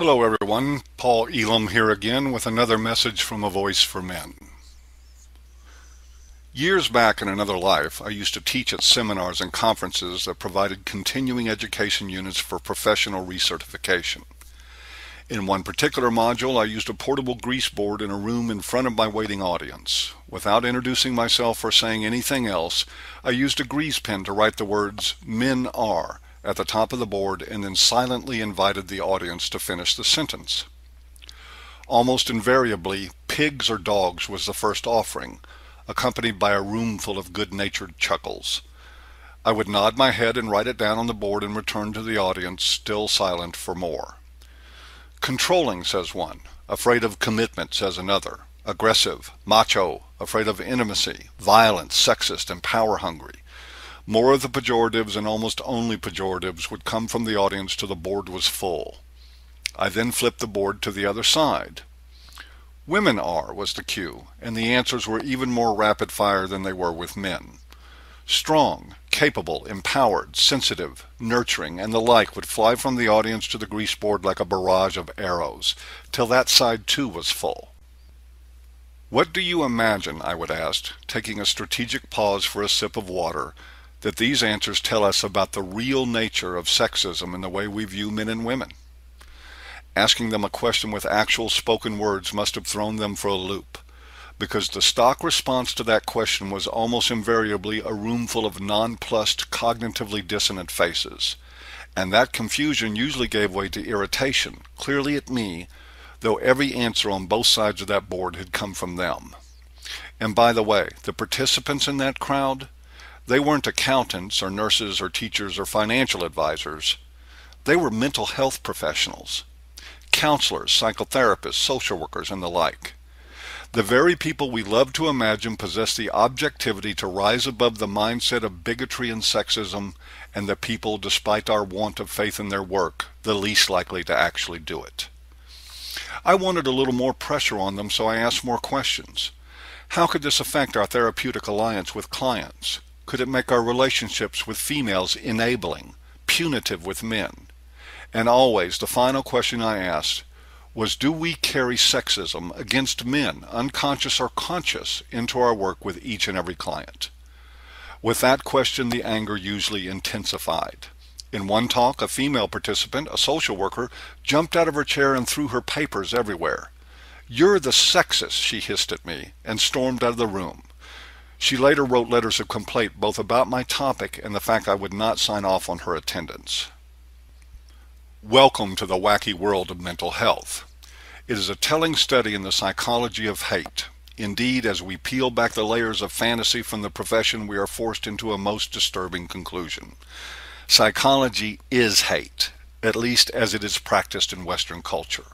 Hello, everyone. Paul Elam here again with another message from A Voice for Men. Years back in another life, I used to teach at seminars and conferences that provided continuing education units for professional recertification. In one particular module, I used a portable grease board in a room in front of my waiting audience. Without introducing myself or saying anything else, I used a grease pen to write the words "Men are" at the top of the board and then silently invited the audience to finish the sentence. Almost invariably, pigs or dogs was the first offering, accompanied by a room full of good-natured chuckles. I would nod my head and write it down on the board and return to the audience, still silent, for more. Controlling, says one. Afraid of commitment, says another. Aggressive, macho, afraid of intimacy, violent, sexist, and power-hungry. More of the pejoratives and almost only pejoratives would come from the audience till the board was full. I then flipped the board to the other side. Women are was the cue, and the answers were even more rapid-fire than they were with men. Strong, capable, empowered, sensitive, nurturing, and the like would fly from the audience to the grease board like a barrage of arrows, till that side too was full. What do you imagine, I would ask, taking a strategic pause for a sip of water, that these answers tell us about the real nature of sexism in the way we view men and women? Asking them a question with actual spoken words must have thrown them for a loop, because the stock response to that question was almost invariably a room full of nonplussed, cognitively dissonant faces. And that confusion usually gave way to irritation, clearly at me, though every answer on both sides of that board had come from them. And by the way, the participants in that crowd, they weren't accountants or nurses or teachers or financial advisors. They were mental health professionals, counselors, psychotherapists, social workers, and the like. The very people we love to imagine possess the objectivity to rise above the mindset of bigotry and sexism, and the people, despite our want of faith in their work, the least likely to actually do it. I wanted a little more pressure on them, so I asked more questions. How could this affect our therapeutic alliance with clients? Could it make our relationships with females enabling, punitive with men? And always, the final question I asked was, do we carry sexism against men, unconscious or conscious, into our work with each and every client? With that question, the anger usually intensified. In one talk, a female participant, a social worker, jumped out of her chair and threw her papers everywhere. "You're the sexist," she hissed at me, and stormed out of the room. She later wrote letters of complaint both about my topic and the fact I would not sign off on her attendance. Welcome to the wacky world of mental health. It is a telling study in the psychology of hate. Indeed, as we peel back the layers of fantasy from the profession, we are forced into a most disturbing conclusion. Psychology is hate, at least as it is practiced in Western culture.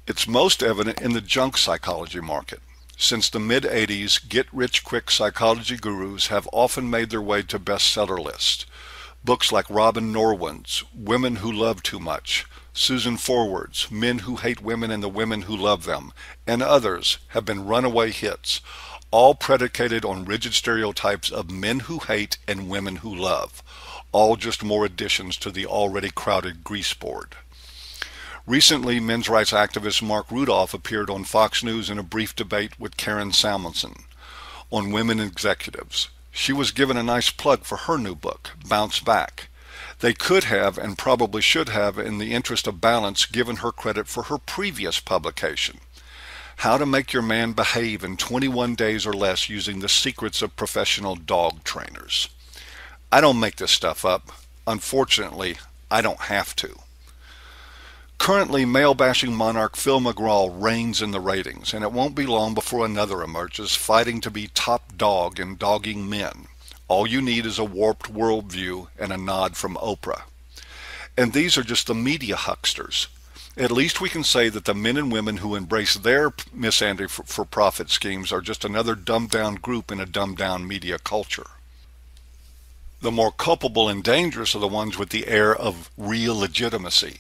It's most evident in the junk psychology market. Since the mid-'80s, get-rich-quick psychology gurus have often made their way to bestseller lists. Books like Robin Norwin's Women Who Love Too Much, Susan Forward's Men Who Hate Women and the Women Who Love Them, and others have been runaway hits, all predicated on rigid stereotypes of men who hate and women who love, all just more additions to the already crowded grease board. Recently, men's rights activist Mark Rudolph appeared on Fox News in a brief debate with Karen Salmonson on women executives. She was given a nice plug for her new book, Bounce Back. They could have, and probably should have, in the interest of balance, given her credit for her previous publication, How to Make Your Man Behave in 21 Days or Less Using the Secrets of Professional Dog Trainers. I don't make this stuff up. Unfortunately, I don't have to. Currently, male-bashing monarch Phil McGraw reigns in the ratings, and it won't be long before another emerges, fighting to be top dog in dogging men. All you need is a warped worldview and a nod from Oprah. And these are just the media hucksters. At least we can say that the men and women who embrace their misandry-for-profit schemes are just another dumbed-down group in a dumbed-down media culture. The more culpable and dangerous are the ones with the air of real legitimacy.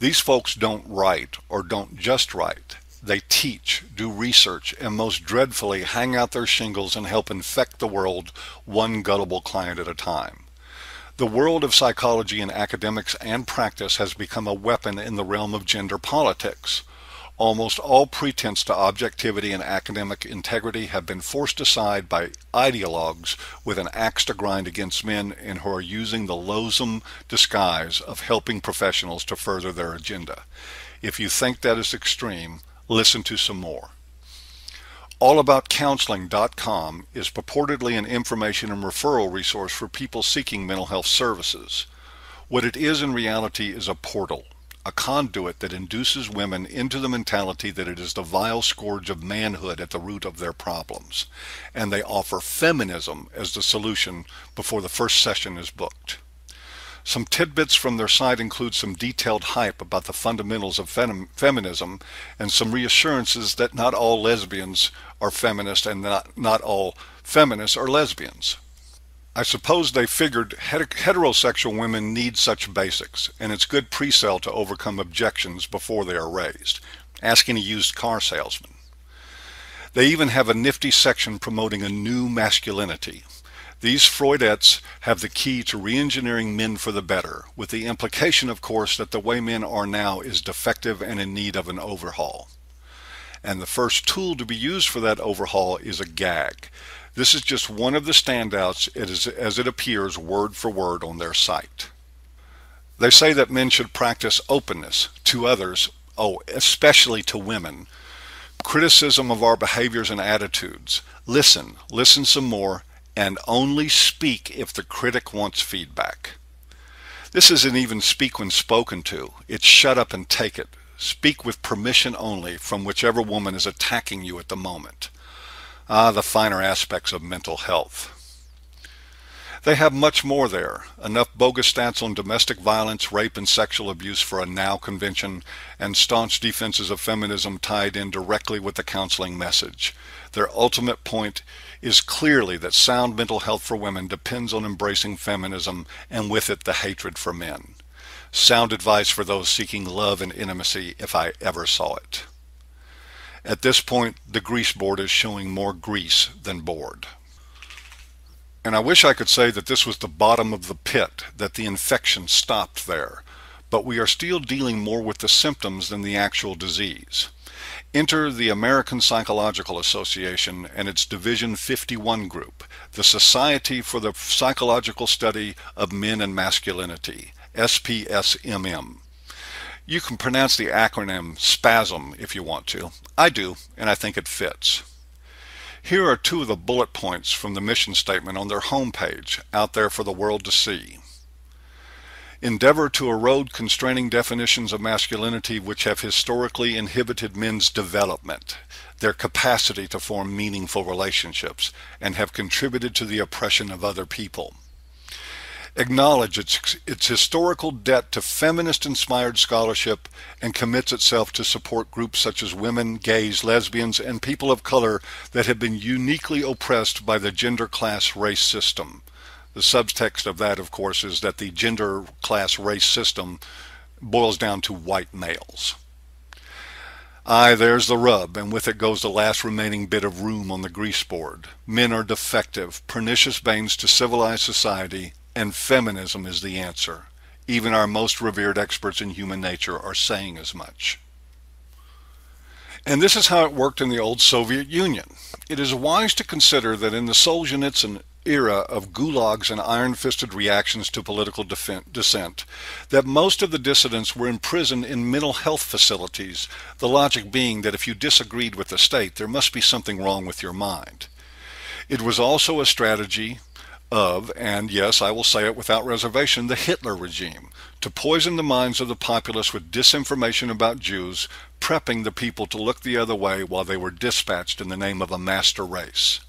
These folks don't write, or don't just write. They teach, do research, and most dreadfully hang out their shingles and help infect the world one gullible client at a time. The world of psychology in academics and practice has become a weapon in the realm of gender politics. Almost all pretense to objectivity and academic integrity have been forced aside by ideologues with an axe to grind against men and who are using the loathsome disguise of helping professionals to further their agenda. If you think that is extreme, listen to some more. AllaboutCounseling.com is purportedly an information and referral resource for people seeking mental health services. What it is in reality is a portal, a conduit that induces women into the mentality that it is the vile scourge of manhood at the root of their problems, and they offer feminism as the solution before the first session is booked. Some tidbits from their site include some detailed hype about the fundamentals of feminism and some reassurances that not all lesbians are feminist and not all feminists are lesbians. I suppose they figured heterosexual women need such basics, and it's good pre-sale to overcome objections before they are raised. Ask any used car salesman. They even have a nifty section promoting a new masculinity. These Freudettes have the key to re-engineering men for the better, with the implication, of course, that the way men are now is defective and in need of an overhaul. And the first tool to be used for that overhaul is a gag. This is just one of the standouts as it appears word for word on their site. They say that men should practice openness to others, especially to women, criticism of our behaviors and attitudes, listen some more, and only speak if the critic wants feedback. This isn't even speak when spoken to. It's shut up and take it. Speak with permission only from whichever woman is attacking you at the moment. The finer aspects of mental health. They have much more there. Enough bogus stats on domestic violence, rape, and sexual abuse for a Now convention, and staunch defenses of feminism tied in directly with the counseling message. Their ultimate point is clearly that sound mental health for women depends on embracing feminism and with it the hatred for men. Sound advice for those seeking love and intimacy if I ever saw it. At this point, the grease board is showing more grease than board. And I wish I could say that this was the bottom of the pit, that the infection stopped there, but we are still dealing more with the symptoms than the actual disease. Enter the American Psychological Association and its Division 51 group, the Society for the Psychological Study of Men and Masculinity, SPSMM. You can pronounce the acronym SPASM if you want to. I do, and I think it fits. Here are two of the bullet points from the mission statement on their homepage, out there for the world to see. Endeavor to erode constraining definitions of masculinity which have historically inhibited men's development, their capacity to form meaningful relationships, and have contributed to the oppression of other people. Acknowledge its historical debt to feminist-inspired scholarship and commits itself to support groups such as women, gays, lesbians, and people of color that have been uniquely oppressed by the gender class race system. The subtext of that, of course, is that the gender class race system boils down to white males. Aye, there's the rub, and with it goes the last remaining bit of room on the grease board. Men are defective, pernicious banes to civilized society, and feminism is the answer. Even our most revered experts in human nature are saying as much. And this is how it worked in the old Soviet Union. It is wise to consider that in the Solzhenitsyn era of gulags and iron-fisted reactions to political dissent, that most of the dissidents were imprisoned in mental health facilities, the logic being that if you disagreed with the state, there must be something wrong with your mind. It was also a strategy of, and yes, I will say it without reservation, the Hitler regime, to poison the minds of the populace with disinformation about Jews, prepping the people to look the other way while they were dispatched in the name of a master race.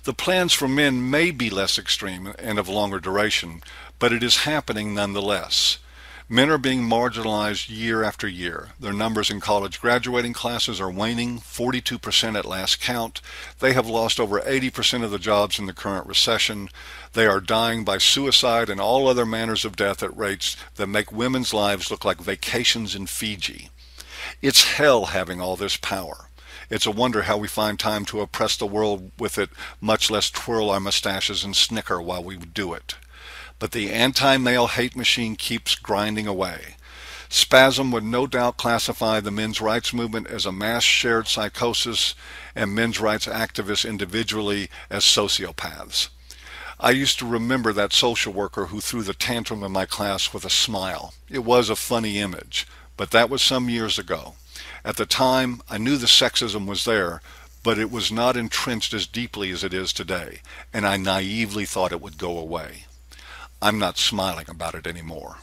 The plans for men may be less extreme and of longer duration, but it is happening nonetheless. Men are being marginalized year after year. Their numbers in college graduating classes are waning, 42% at last count. They have lost over 80% of the jobs in the current recession. They are dying by suicide and all other manners of death at rates that make women's lives look like vacations in Fiji. It's hell having all this power. It's a wonder how we find time to oppress the world with it, much less twirl our mustaches and snicker while we do it. but the anti-male hate machine keeps grinding away. Spasm would no doubt classify the men's rights movement as a mass shared psychosis and men's rights activists individually as sociopaths. I used to remember that social worker who threw the tantrum in my class with a smile. It was a funny image, but that was some years ago. At the time, I knew the sexism was there, but it was not entrenched as deeply as it is today, and I naively thought it would go away. I'm not smiling about it anymore.